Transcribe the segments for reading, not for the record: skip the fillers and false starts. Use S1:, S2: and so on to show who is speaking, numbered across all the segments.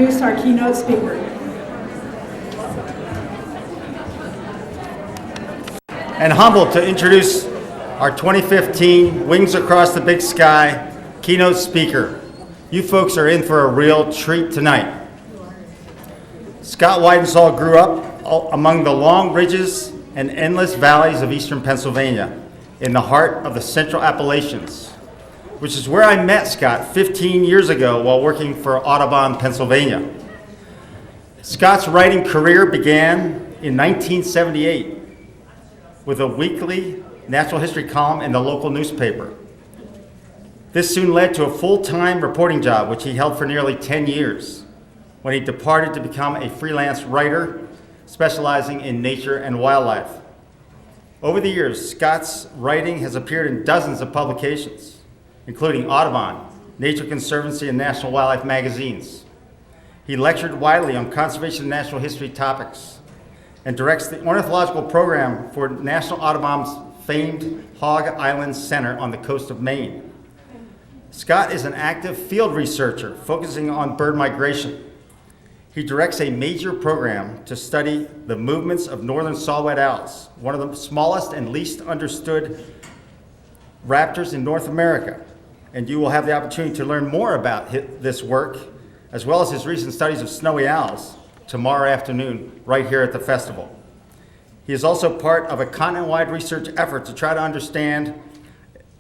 S1: introduce our keynote speaker.
S2: And humbled to introduce our 2015 Wings Across the Big Sky keynote speaker. You folks are in for a real treat tonight. Scott Weidensaul grew up among the long ridges and endless valleys of eastern Pennsylvania in the heart of the Central Appalachians, which is where I met Scott 15 years ago while working for Audubon, Pennsylvania. Scott's writing career began in 1978 with a weekly natural history column in the local newspaper. This soon led to a full-time reporting job, which he held for nearly 10 years, when he departed to become a freelance writer specializing in nature and wildlife. Over the years, Scott's writing has appeared in dozens of publications, including Audubon, Nature Conservancy, and National Wildlife magazines. He lectured widely on conservation and natural history topics and directs the ornithological program for National Audubon's famed Hog Island Center on the coast of Maine. Scott is an active field researcher focusing on bird migration. He directs a major program to study the movements of northern saw-whet owls, one of the smallest and least understood raptors in North America. And you will have the opportunity to learn more about this work, as well as his recent studies of snowy owls, tomorrow afternoon, right here at the festival. He is also part of a continent-wide research effort to try to understand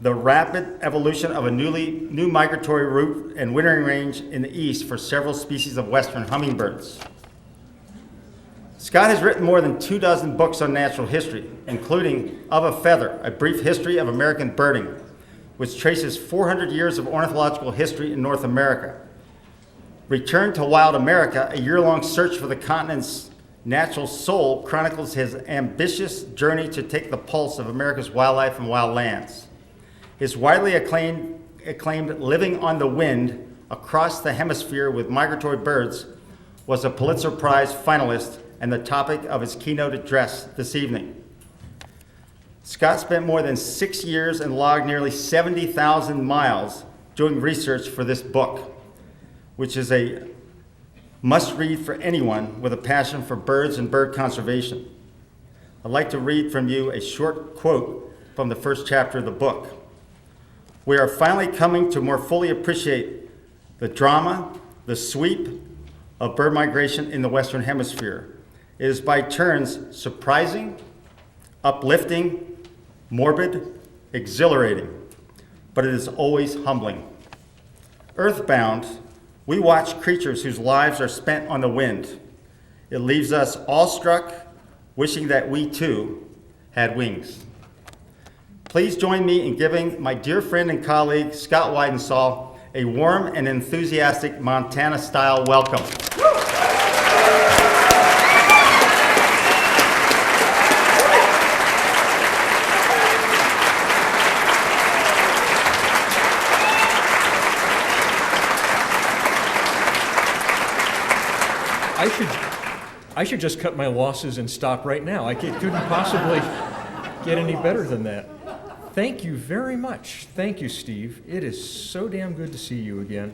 S2: the rapid evolution of a new migratory route and wintering range in the east for several species of western hummingbirds. Scott has written more than 24 books on natural history, including Of a Feather, A Brief History of American Birding, which traces 400 years of ornithological history in North America. Return to Wild America, a year-long search for the continent's natural soul, chronicles his ambitious journey to take the pulse of America's wildlife and wild lands. His widely acclaimed Living on the Wind, Across the Hemisphere with Migratory Birds, was a Pulitzer Prize finalist and the topic of his keynote address this evening. Scott spent more than 6 years and logged nearly 70,000 miles doing research for this book, which is a must-read for anyone with a passion for birds and bird conservation. I'd like to read from you a short quote from the first chapter of the book. We are finally coming to more fully appreciate the drama, the sweep of bird migration in the Western Hemisphere. It is by turns surprising, uplifting, morbid, exhilarating, but it is always humbling. Earthbound, we watch creatures whose lives are spent on the wind. It leaves us awestruck, wishing that we too had wings. Please join me in giving my dear friend and colleague, Scott Weidensaul, a warm and enthusiastic Montana-style welcome.
S3: I should just cut my losses and stop right now. I couldn't possibly get any better than that. Thank you very much. Thank you, Steve. It is so damn good to see you again.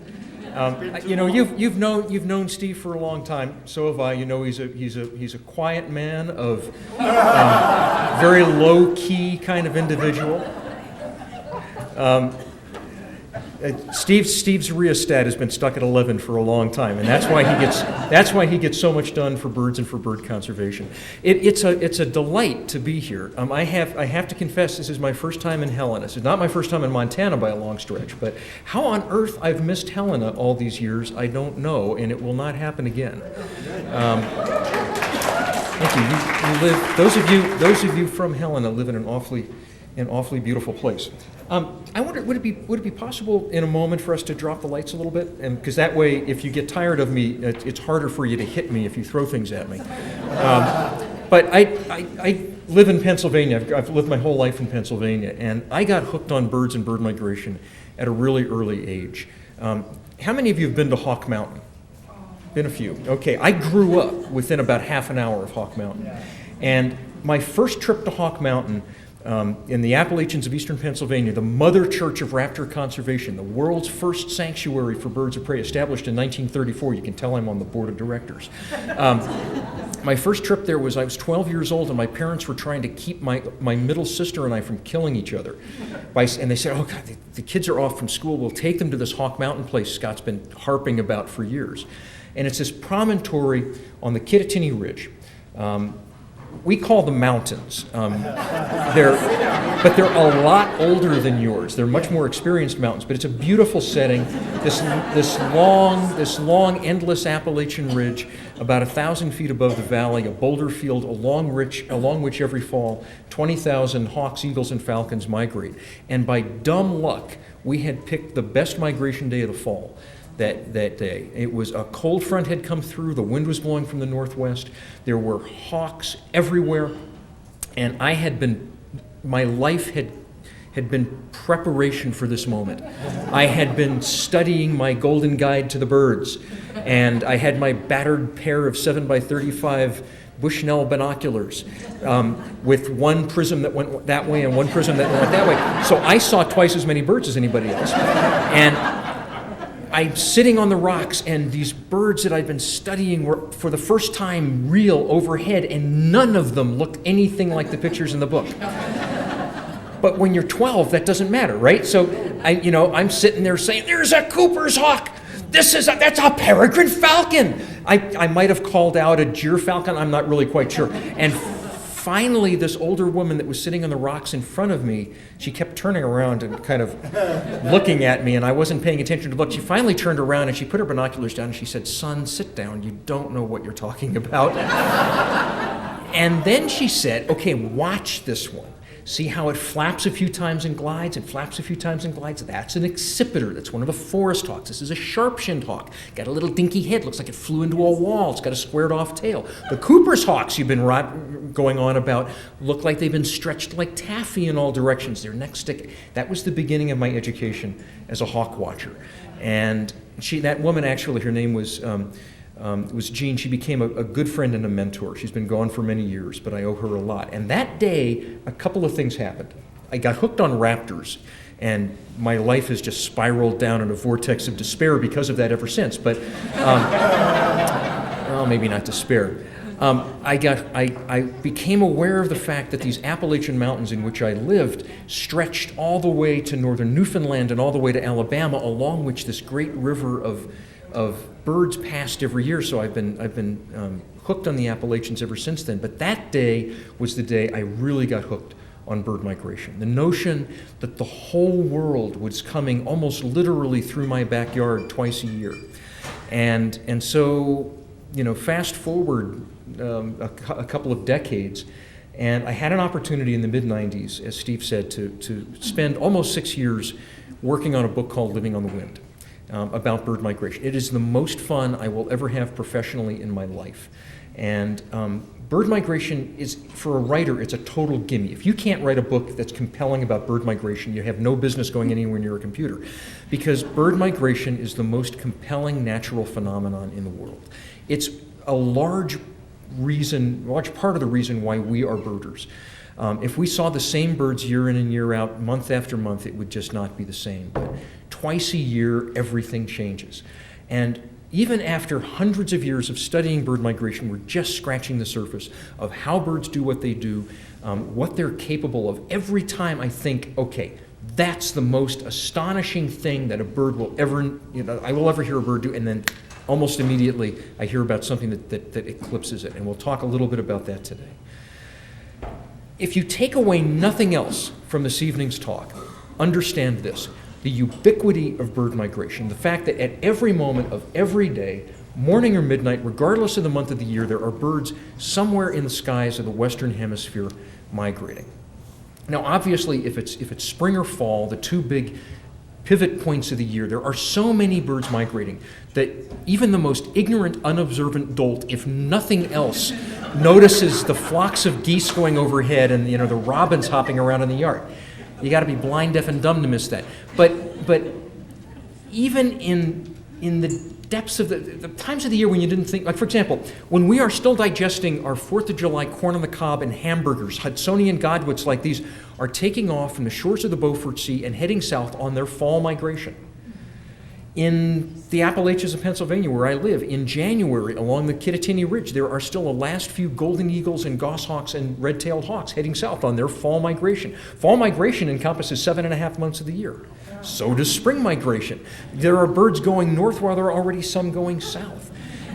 S3: You've known Steve for a long time. So have I. You know, he's a quiet man of very low key kind of individual. Steve's rheostat has been stuck at 11 for a long time, and that's why he gets so much done for birds and for bird conservation. It's a delight to be here. I have to confess, this is my first time in Helena. This is not my first time in Montana by a long stretch, but how on earth I've missed Helena all these years, I don't know, and it will not happen again. Thank you. You live. Those of you from Helena live in an awfully beautiful place. I wonder, would it be possible in a moment for us to drop the lights a little bit? And because that way, if you get tired of me, it's harder for you to hit me if you throw things at me. But I live in Pennsylvania. I've lived my whole life in Pennsylvania, and I got hooked on birds and bird migration at a really early age. How many of you have been to Hawk Mountain? Been a few. Okay, I grew up within about half an hour of Hawk Mountain. And my first trip to Hawk Mountain in the Appalachians of eastern Pennsylvania, the mother church of raptor conservation, the world's first sanctuary for birds of prey, established in 1934. You can tell I'm on the board of directors. My first trip there was, I was 12 years old, and my parents were trying to keep my middle sister and I from killing each other. And they said, oh God, the kids are off from school, we'll take them to this Hawk Mountain place Scott's been harping about for years. And it's this promontory on the Kittatinny Ridge. We call them mountains. But they're a lot older than yours. They're much more experienced mountains, but it's a beautiful setting. This long, endless Appalachian ridge, about 1,000 feet above the valley, a boulder field along which every fall 20,000 hawks, eagles, and falcons migrate. And by dumb luck, we had picked the best migration day of the fall. That day. It was a cold front had come through, the wind was blowing from the northwest, there were hawks everywhere, and my life had been preparation for this moment. I had been studying my golden guide to the birds, and I had my battered pair of 7x35 Bushnell binoculars with one prism that went that way and one prism that went that way. So I saw twice as many birds as anybody else. And I'm sitting on the rocks, and these birds that I'd been studying were, for the first time, real overhead, and none of them looked anything like the pictures in the book. But when you're 12, that doesn't matter, right? So I'm sitting there saying, "There's a Cooper's hawk. That's a peregrine falcon." I might have called out a gyr falcon. I'm not really quite sure. And finally, this older woman that was sitting on the rocks in front of me, she kept turning around and kind of looking at me, and I wasn't paying attention to look. She finally turned around and she put her binoculars down and she said, "Son, sit down. You don't know what you're talking about." And then she said, "Okay, watch this one. See how it flaps a few times and glides and flaps a few times and glides? That's an accipiter. That's one of the forest hawks. This is a sharp-shinned hawk. Got a little dinky head. Looks like it flew into a wall. It's got a squared-off tail. The Cooper's hawks you've been going on about look like they've been stretched like taffy in all directions. Their necks stick." That was the beginning of my education as a hawk watcher. And that woman, actually, her name was Jean. She became a good friend and a mentor. She's been gone for many years, but I owe her a lot. And that day, a couple of things happened. I got hooked on raptors, and my life has just spiraled down in a vortex of despair because of that ever since. But, well, maybe not despair. I became aware of the fact that these Appalachian mountains in which I lived stretched all the way to northern Newfoundland and all the way to Alabama, along which this great river of birds passed every year. So I've been hooked on the Appalachians ever since then. But that day was the day I really got hooked on bird migration. The notion that the whole world was coming almost literally through my backyard twice a year. And so, fast forward a couple of decades, and I had an opportunity in the mid-90s, as Steve said, to spend almost 6 years working on a book called Living on the Wind. About bird migration. It is the most fun I will ever have professionally in my life. And bird migration is, for a writer, it's a total gimme. If you can't write a book that's compelling about bird migration, you have no business going anywhere near a computer. Because bird migration is the most compelling natural phenomenon in the world. It's a large part of the reason why we are birders. If we saw the same birds year in and year out, month after month, it would just not be the same. But twice a year, everything changes. And even after hundreds of years of studying bird migration, we're just scratching the surface of how birds do what they do, what they're capable of. Every time I think, okay, that's the most astonishing thing that a bird will ever, I will ever hear a bird do, and then almost immediately I hear about something that eclipses it. And we'll talk a little bit about that today. If you take away nothing else from this evening's talk, understand this: the ubiquity of bird migration, the fact that at every moment of every day, morning or midnight, regardless of the month of the year, there are birds somewhere in the skies of the Western Hemisphere migrating. Now, obviously, if it's spring or fall, the two big pivot points of the year, there are so many birds migrating that even the most ignorant, unobservant dolt, if nothing else, notices the flocks of geese going overhead and the robins hopping around in the yard. You got to be blind, deaf, and dumb to miss that. But even in the depths of the times of the year when you didn't think, like for example, when we are still digesting our 4th of July corn on the cob and hamburgers, Hudsonian godwits like these are taking off from the shores of the Beaufort Sea and heading south on their fall migration. In the Appalachians of Pennsylvania, where I live, in January along the Kittatinny Ridge, there are still a last few golden eagles and goshawks and red-tailed hawks heading south on their fall migration. Fall migration encompasses 7.5 months of the year. So does spring migration. There are birds going north while there are already some going south.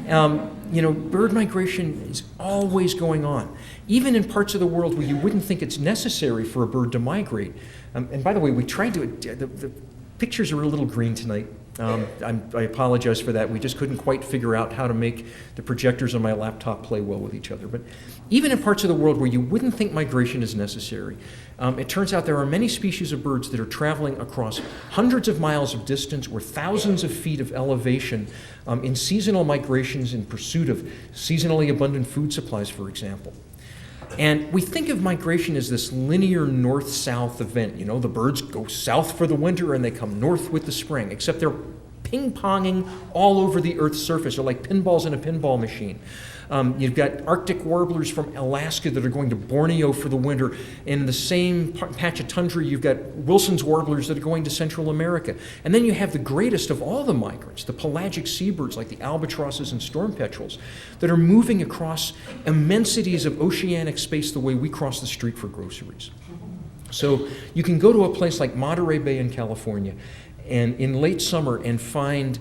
S3: Bird migration is always going on, even in parts of the world where you wouldn't think it's necessary for a bird to migrate. And by the way, we tried to, the pictures are a little green tonight. I apologize for that. We just couldn't quite figure out how to make the projectors on my laptop play well with each other. But even in parts of the world where you wouldn't think migration is necessary, it turns out there are many species of birds that are traveling across hundreds of miles of distance or thousands of feet of elevation in seasonal migrations in pursuit of seasonally abundant food supplies, for example. And we think of migration as this linear north-south event. The birds go south for the winter and they come north with the spring, except they're ping-ponging all over the Earth's surface. They're like pinballs in a pinball machine. You've got Arctic warblers from Alaska that are going to Borneo for the winter. In the same patch of tundra, you've got Wilson's warblers that are going to Central America. And then you have the greatest of all the migrants, the pelagic seabirds like the albatrosses and storm petrels, that are moving across immensities of oceanic space the way we cross the street for groceries. So you can go to a place like Monterey Bay in California and in late summer and find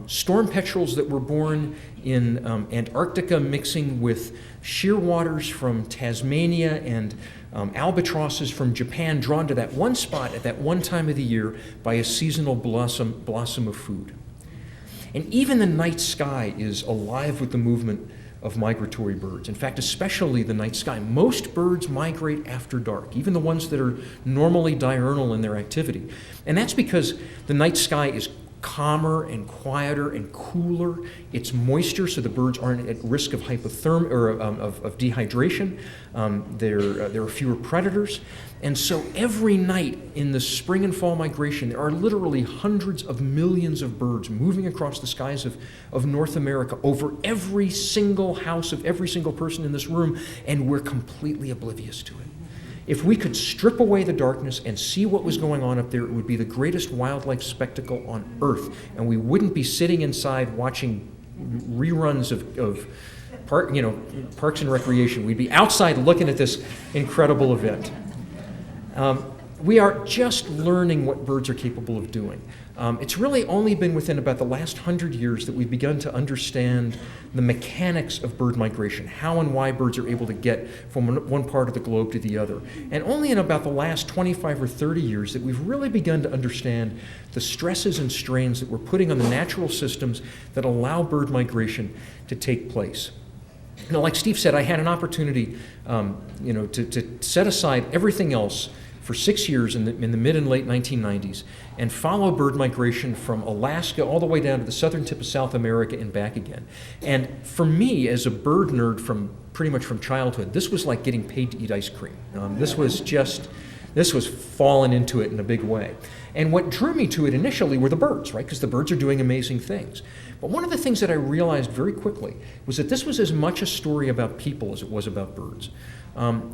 S3: storm petrels that were born in Antarctica mixing with shearwaters from Tasmania and albatrosses from Japan drawn to that one spot at that one time of the year by a seasonal blossom of food. And even the night sky is alive with the movement of migratory birds. In fact, especially the night sky. Most birds migrate after dark, even the ones that are normally diurnal in their activity. And that's because the night sky is calmer and quieter and cooler. It's moisture, so the birds aren't at risk of hypothermia or of dehydration. There are fewer predators. And so every night in the spring and fall migration, there are literally hundreds of millions of birds moving across the skies of North America over every single house of every single person in this room, and we're completely oblivious to it. If we could strip away the darkness and see what was going on up there, it would be the greatest wildlife spectacle on Earth. And we wouldn't be sitting inside watching reruns of Parks and Recreation. We'd be outside looking at this incredible event. We are just learning what birds are capable of doing. It's really only been within about the last 100 years that we've begun to understand the mechanics of bird migration, how and why birds are able to get from one part of the globe to the other. And only in about the last 25 or 30 years that we've really begun to understand the stresses and strains that we're putting on the natural systems that allow bird migration to take place. Like Steve said, I had an opportunity to set aside everything else for 6 years in the mid and late 1990s and follow bird migration from Alaska all the way down to the southern tip of South America and back again. And for me, as a bird nerd pretty much from childhood, this was like getting paid to eat ice cream. This was falling into it in a big way. And what drew me to it initially were the birds, right? Because the birds are doing amazing things. But one of the things that I realized very quickly was that this was as much a story about people as it was about birds.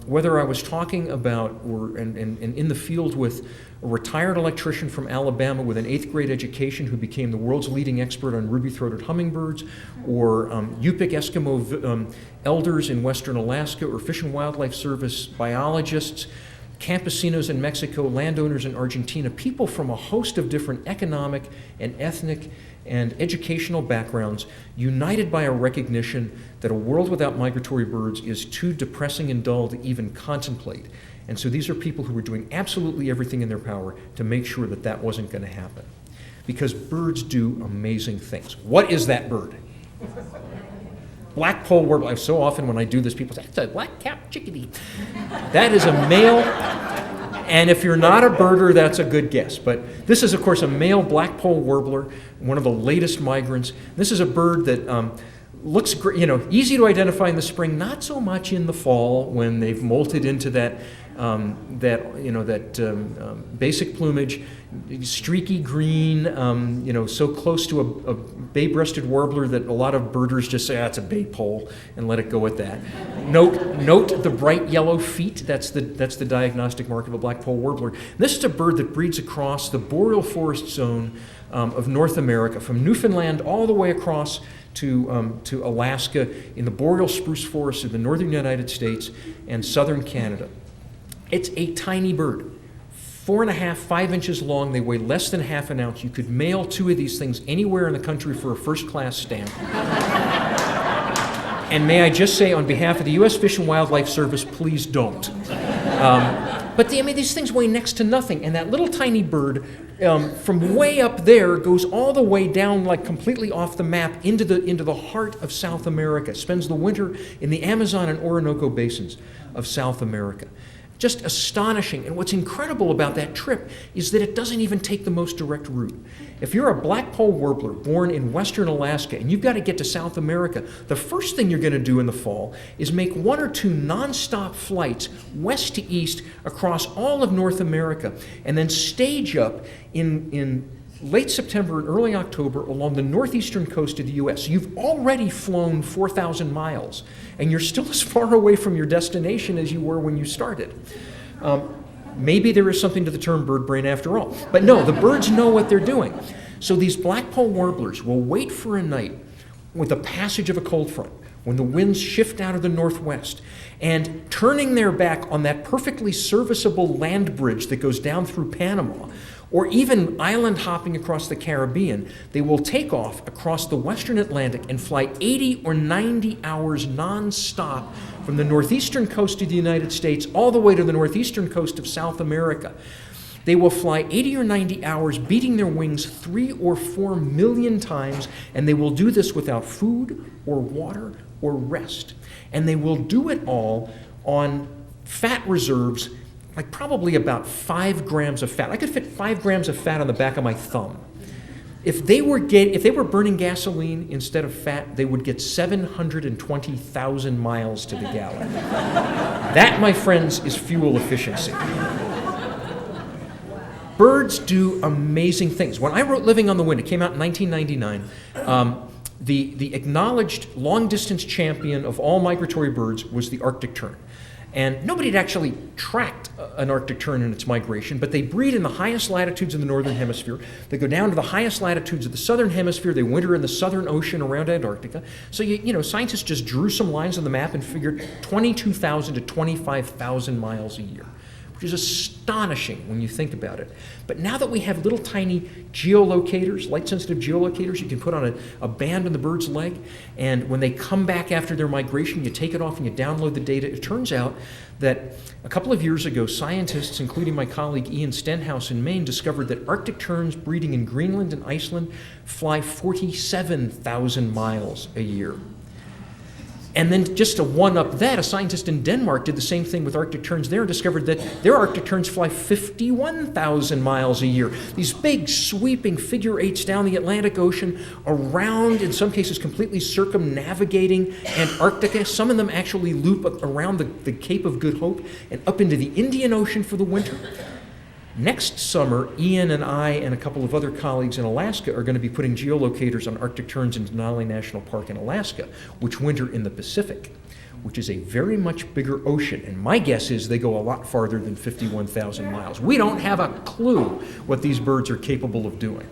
S3: Whether I was talking about and in the field with a retired electrician from Alabama with an 8th grade education who became the world's leading expert on ruby-throated hummingbirds, or Yupik Eskimo elders in western Alaska, or Fish and Wildlife Service biologists, campesinos in Mexico, landowners in Argentina, people from a host of different economic and ethnic and educational backgrounds, united by a recognition that a world without migratory birds is too depressing and dull to even contemplate. And so these are people who were doing absolutely everything in their power to make sure that that wasn't going to happen. Because birds do amazing things. What is that bird? Black-polled warbler. So often when I do this, people say, it's a black-capped chickadee. That is a male, and if you're not a birder, that's a good guess. But this is, of course, a male black-polled warbler, one of the latest migrants. This is a bird that looks great, easy to identify in the spring, not so much in the fall when they've molted into that basic plumage, streaky green, so close to a bay-breasted warbler that a lot of birders just say, it's a bay-pole, and let it go at that. Note the bright yellow feet. That's the diagnostic mark of a black-pole warbler. And this is a bird that breeds across the boreal forest zone of North America, from Newfoundland all the way across to Alaska, in the boreal spruce forests of the northern United States and southern Canada. It's a tiny bird, 4.5, 5 inches long. They weigh less than half an ounce. You could mail 2 of these things anywhere in the country for a first-class stamp. And may I just say, on behalf of the U.S. Fish and Wildlife Service, please don't. But these things weigh next to nothing, and that little tiny bird, from way up there, goes all the way down, like completely off the map, into the heart of South America. Spends the winter in the Amazon and Orinoco basins of South America. Just astonishing. And what's incredible about that trip is that it doesn't even take the most direct route. If you're a black-pole warbler born in western Alaska and you've got to get to South America, the first thing you're going to do in the fall is make 1 or 2 nonstop flights west to east across all of North America, and then stage up in late September and early October along the northeastern coast of the U.S. You've already flown 4,000 miles, and you're still as far away from your destination as you were when you started. Maybe there is something to the term bird brain after all. But no, the birds know what they're doing. So these black-pole warblers will wait for a night with the passage of a cold front, when the winds shift out of the northwest, and turning their back on that perfectly serviceable land bridge that goes down through Panama, or even island hopping across the Caribbean, they will take off across the western Atlantic and fly 80 or 90 hours nonstop from the northeastern coast of the United States all the way to the northeastern coast of South America. They will fly 80 or 90 hours, beating their wings 3 or 4 million times, and they will do this without food or water or rest. And they will do it all on fat reserves, like probably about 5 grams of fat. I could fit 5 grams of fat on the back of my thumb. If they were burning gasoline instead of fat, they would get 720,000 miles to the gallon. That, my friends, is fuel efficiency. Birds do amazing things. When I wrote Living on the Wind, it came out in 1999, the acknowledged long-distance champion of all migratory birds was the Arctic tern. And nobody had actually tracked an Arctic tern in its migration, but they breed in the highest latitudes in the northern hemisphere. They go down to the highest latitudes of the southern hemisphere. They winter in the southern ocean around Antarctica. So, scientists just drew some lines on the map and figured 22,000 to 25,000 miles a year, which is astonishing when you think about it. But now that we have little tiny geolocators, light-sensitive geolocators, you can put on a band on the bird's leg, and when they come back after their migration, you take it off and you download the data. It turns out that a couple of years ago, scientists, including my colleague Ian Stenhouse in Maine, discovered that Arctic terns breeding in Greenland and Iceland fly 47,000 miles a year. And then just to one-up that, a scientist in Denmark did the same thing with Arctic terns there and discovered that their Arctic terns fly 51,000 miles a year. These big, sweeping figure eights down the Atlantic Ocean, around, in some cases, completely circumnavigating Antarctica. Some of them actually loop around the Cape of Good Hope and up into the Indian Ocean for the winter. Next summer, Ian and I and a couple of other colleagues in Alaska are going to be putting geolocators on Arctic terns in Denali National Park in Alaska, which winter in the Pacific, which is a very much bigger ocean. And my guess is they go a lot farther than 51,000 miles. We don't have a clue what these birds are capable of doing.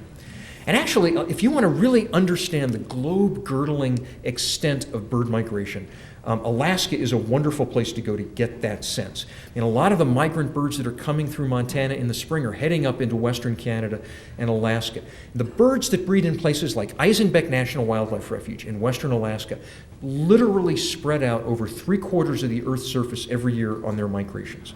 S3: And actually, if you want to really understand the globe-girdling extent of bird migration, Alaska is a wonderful place to go to get that sense. And a lot of the migrant birds that are coming through Montana in the spring are heading up into western Canada and Alaska. The birds that breed in places like Eisenbeck National Wildlife Refuge in western Alaska literally spread out over 3/4 of the Earth's surface every year on their migrations.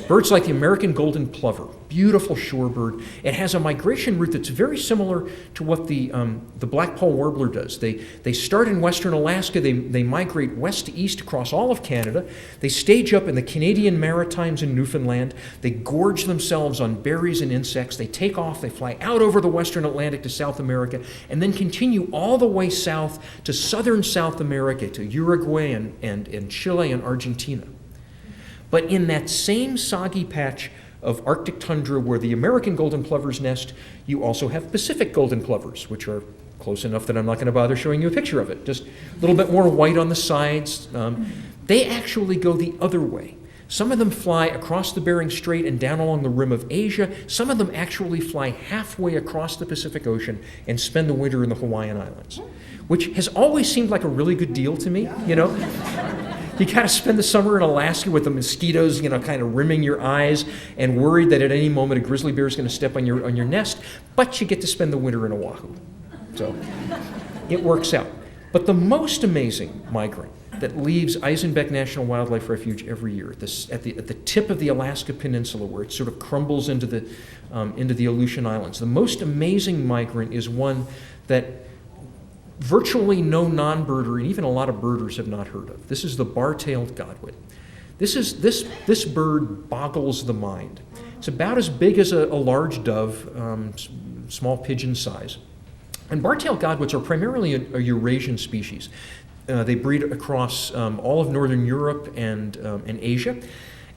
S3: Birds like the American golden plover, beautiful shorebird. It has a migration route that's very similar to what the black-pole warbler does. They start in western Alaska, they migrate west to east across all of Canada, they stage up in the Canadian Maritimes and Newfoundland, they gorge themselves on berries and insects, they take off, they fly out over the western Atlantic to South America, and then continue all the way south to southern South America, to Uruguay and Chile and Argentina. But in that same soggy patch of Arctic tundra where the American golden plovers nest, you also have Pacific golden plovers, which are close enough that I'm not going to bother showing you a picture of it. Just a little bit more white on the sides. They actually go the other way. Some of them fly across the Bering Strait and down along the rim of Asia. Some of them actually fly halfway across the Pacific Ocean and spend the winter in the Hawaiian Islands, which has always seemed like a really good deal to me, you know? You got to spend the summer in Alaska with the mosquitoes, kind of rimming your eyes and worried that at any moment a grizzly bear is going to step on your nest, but you get to spend the winter in Oahu. So it works out. But the most amazing migrant that leaves Eisenbeck National Wildlife Refuge every year at the tip of the Alaska Peninsula, where it sort of crumbles into the Aleutian Islands, the most amazing migrant is one that virtually no non-birder and even a lot of birders have not heard of. This is the bar-tailed godwit. This bird boggles the mind. It's about as big as a large dove, small pigeon size. And bar-tailed godwits are primarily a Eurasian species. They breed across all of northern Europe and Asia.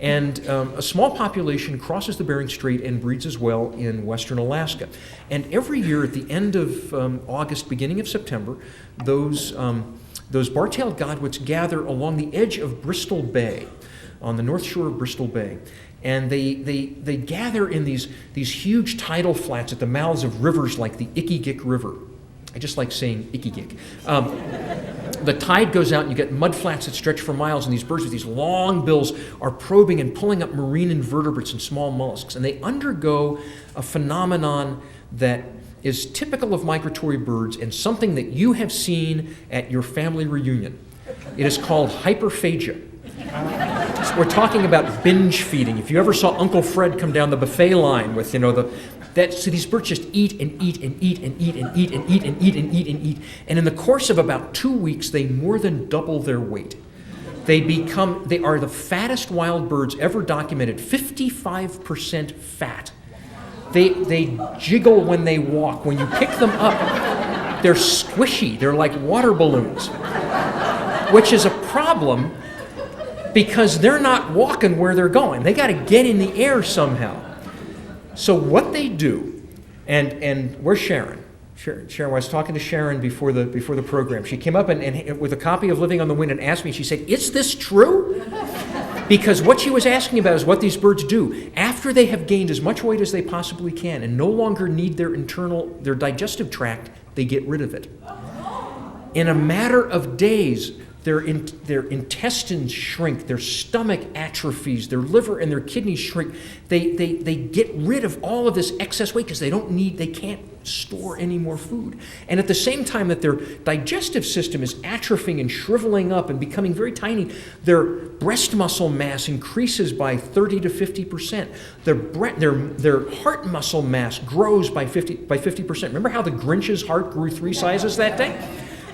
S3: And a small population crosses the Bering Strait and breeds as well in western Alaska. And every year at the end of August, beginning of September, those bar-tailed godwits gather along the edge of Bristol Bay, on the north shore of Bristol Bay. And they gather in these huge tidal flats at the mouths of rivers like the Ickigik River. I just like saying Ickigik. The tide goes out and you get mud flats that stretch for miles, and these birds with these long bills are probing and pulling up marine invertebrates and small mollusks. And they undergo a phenomenon that is typical of migratory birds and something that you have seen at your family reunion. It is called hyperphagia. So we're talking about binge feeding. If you ever saw Uncle Fred come down the buffet line with, so these birds just eat and eat and eat and eat and eat and eat and eat and eat and eat. And in the course of about 2 weeks, they more than double their weight. They are the fattest wild birds ever documented, 55% fat. They jiggle when they walk. When you pick them up, they're squishy. They're like water balloons, which is a problem because they're not walking where they're going. They got to get in the air somehow. So what they do, and where's Sharon? Sharon, I was talking to Sharon before the program. She came up and with a copy of Living on the Wind and asked me, she said, "Is this true?" Because what she was asking about is what these birds do. After they have gained as much weight as they possibly can and no longer need their digestive tract, they get rid of it. In a matter of days, their intestines shrink, their stomach atrophies, their liver and their kidneys shrink. They get rid of all of this excess weight because they can't store any more food. And at the same time that their digestive system is atrophying and shriveling up and becoming very tiny, their breast muscle mass increases by 30 to 50%. Their heart muscle mass grows by 50%. Remember how the Grinch's heart grew 3 sizes that day?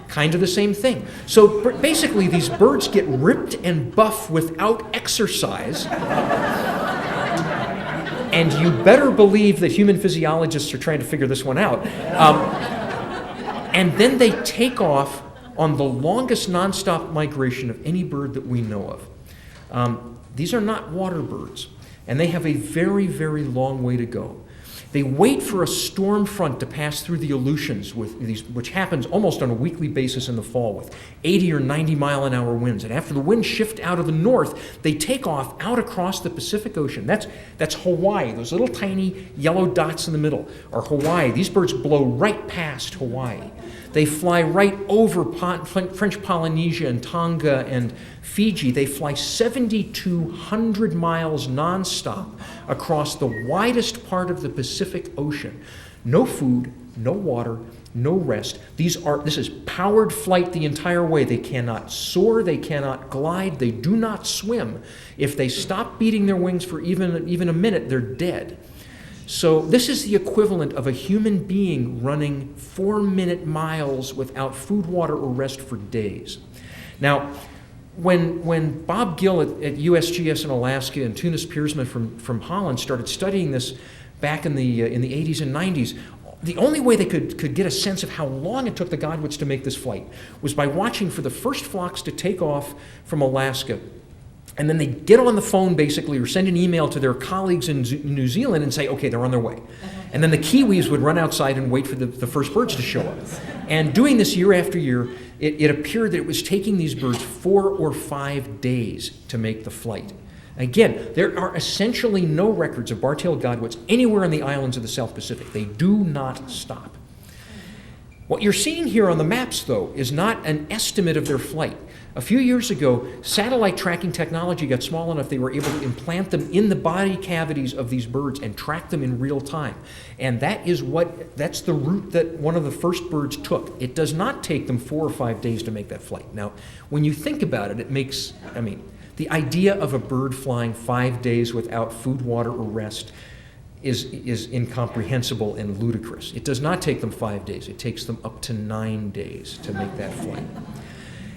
S3: Kind of the same thing. So basically, these birds get ripped and buff without exercise. And you better believe that human physiologists are trying to figure this one out. And then they take off on the longest nonstop migration of any bird that we know of. These are not water birds, and they have a very, very long way to go. They wait for a storm front to pass through the Aleutians, which happens almost on a weekly basis in the fall with 80 or 90 mile an hour winds. And after the winds shift out of the north, they take off out across the Pacific Ocean. That's Hawaii. Those little tiny yellow dots in the middle are Hawaii. These birds blow right past Hawaii. They fly right over French Polynesia and Tonga and Fiji. They fly 7,200 miles nonstop across the widest part of the Pacific Ocean. No food, no water, no rest. This is powered flight the entire way. They cannot soar, they cannot glide, they do not swim. If they stop beating their wings for even a minute, they're dead. So this is the equivalent of a human being running 4-minute miles without food, water, or rest for days. Now, when Bob Gill at USGS in Alaska and Tunis Piersma from Holland started studying this back in the 80s and 90s, the only way they could get a sense of how long it took the godwits to make this flight was by watching for the first flocks to take off from Alaska And then they get on the phone basically or send an email to their colleagues in New Zealand and say, okay, they're on their way. And then the Kiwis would run outside and wait for the first birds to show up. And doing this year after year, it appeared that it was taking these birds 4 or 5 days to make the flight. Again, there are essentially no records of bar-tailed godwits anywhere in the islands of the South Pacific. They do not stop. What you're seeing here on the maps, though, is not an estimate of their flight. A few years ago, satellite tracking technology got small enough they were able to implant them in the body cavities of these birds and track them in real time. And that's the route that one of the first birds took. It does not take them 4 or 5 days to make that flight. Now, when you think about it, the idea of a bird flying 5 days without food, water, or rest is incomprehensible and ludicrous. It does not take them 5 days. It takes them up to 9 days to make that flight.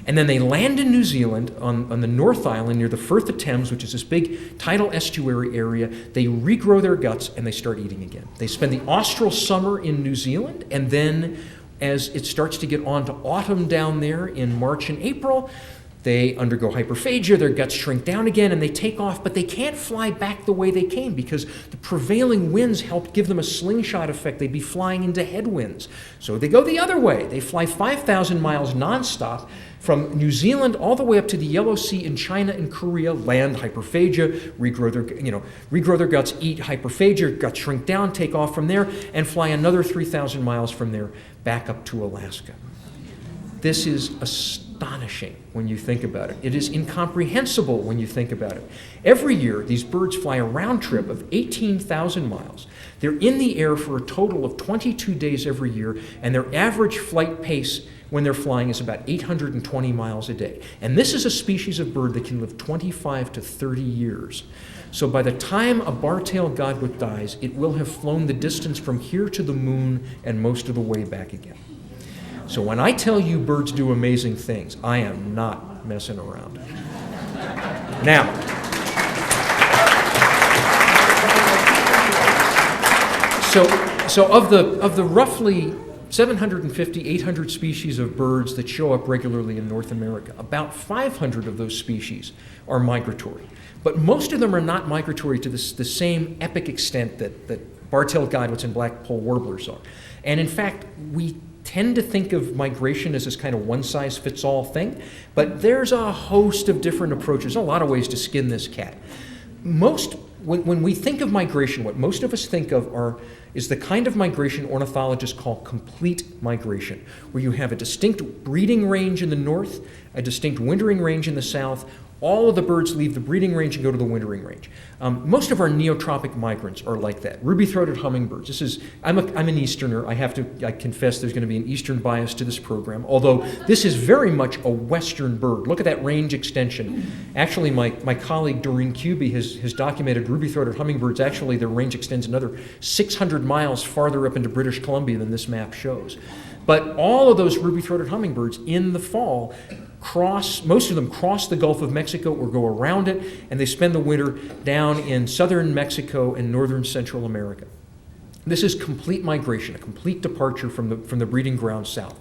S3: And then they land in New Zealand on the North Island near the Firth of Thames, which is this big tidal estuary area. They regrow their guts and they start eating again. They spend the austral summer in New Zealand, and then as it starts to get on to autumn down there in March and April, they undergo hyperphagia, their guts shrink down again, and they take off, but they can't fly back the way they came because the prevailing winds helped give them a slingshot effect. They'd be flying into headwinds. So they go the other way. They fly 5,000 miles nonstop from New Zealand all the way up to the Yellow Sea in China and Korea, land, hyperphagia, regrow their guts, eat hyperphagia, guts shrink down, take off from there, and fly another 3,000 miles from there back up to Alaska. This is astonishing when you think about it. It is incomprehensible when you think about it. Every year, these birds fly a round trip of 18,000 miles. They're in the air for a total of 22 days every year, and their average flight pace when they're flying is about 820 miles a day. And this is a species of bird that can live 25 to 30 years. So by the time a bar-tailed godwit dies, it will have flown the distance from here to the moon and most of the way back again. So when I tell you birds do amazing things, I am not messing around. Now, so of the roughly 750, 800 species of birds that show up regularly in North America, about 500 of those species are migratory. But most of them are not migratory to the same epic extent that bar-tailed godwits and black-polled warblers are. And in fact, we tend to think of migration as this kind of one-size-fits-all thing, but there's a host of different approaches, a lot of ways to skin this cat. When we think of migration, what most of us think of is the kind of migration ornithologists call complete migration, where you have a distinct breeding range in the north, a distinct wintering range in the south. All of the birds leave the breeding range and go to the wintering range. Most of our neotropic migrants are like that. Ruby-throated hummingbirds. I'm an Easterner. I confess there's going to be an Eastern bias to this program, although this is very much a Western bird. Look at that range extension. Actually, my colleague Doreen Kuby has documented ruby-throated hummingbirds. Actually, their range extends another 600 miles farther up into British Columbia than this map shows. But all of those ruby-throated hummingbirds in the fall most of them cross the Gulf of Mexico or go around it, and they spend the winter down in southern Mexico and northern Central America. This is complete migration, a complete departure from the breeding ground south.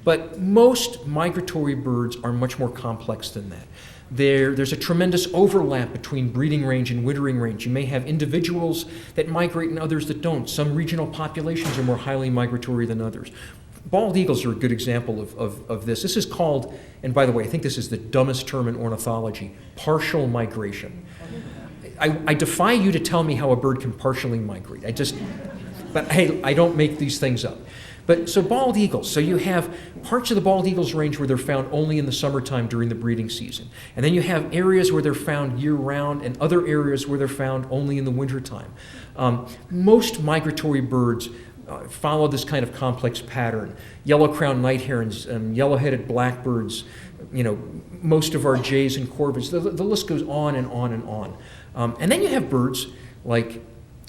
S3: But most migratory birds are much more complex than that. There's a tremendous overlap between breeding range and wintering range. You may have individuals that migrate and others that don't. Some regional populations are more highly migratory than others. Bald eagles are a good example of this. This is called, and by the way, I think this is the dumbest term in ornithology, partial migration. I defy you to tell me how a bird can partially migrate. But hey, I don't make these things up. But so bald eagles, so you have parts of the bald eagles range where they're found only in the summertime during the breeding season. And then you have areas where they're found year-round and other areas where they're found only in the wintertime. Most migratory birds follow this kind of complex pattern. Yellow-crowned night herons, yellow-headed blackbirds, most of our jays and corvids. The list goes on and on and on. And then you have birds like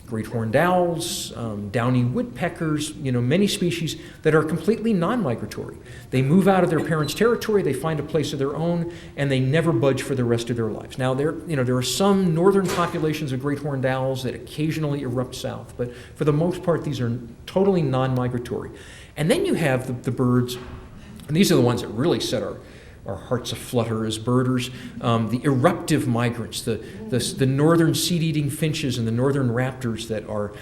S3: great horned owls, downy woodpeckers, many species that are completely non-migratory. They move out of their parents' territory, they find a place of their own, and they never budge for the rest of their lives. Now, there are some northern populations of great horned owls that occasionally erupt south, but for the most part, these are totally non-migratory. And then you have the birds, and these are the ones that really set hearts aflutter as birders. The eruptive migrants, the northern seed-eating finches and the northern raptors that are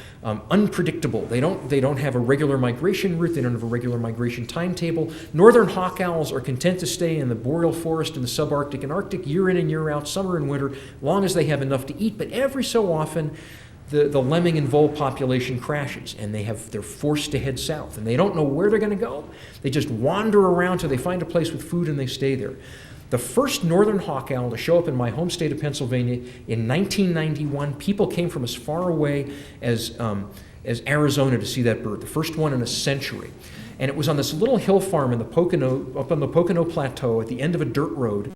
S3: unpredictable. They don't have a regular migration route. They don't have a regular migration timetable. Northern hawk owls are content to stay in the boreal forest in the subarctic and Arctic year in and year out, summer and winter, long as they have enough to eat. But every so often, the lemming and vole population crashes, and they're forced to head south, and they don't know where they're going to go. They just wander around till they find a place with food, and they stay there. The first northern hawk owl to show up in my home state of Pennsylvania in 1991, people came from as far away as Arizona to see that bird, the first one in a century. And it was on this little hill farm in the Pocono, up on the Pocono Plateau at the end of a dirt road.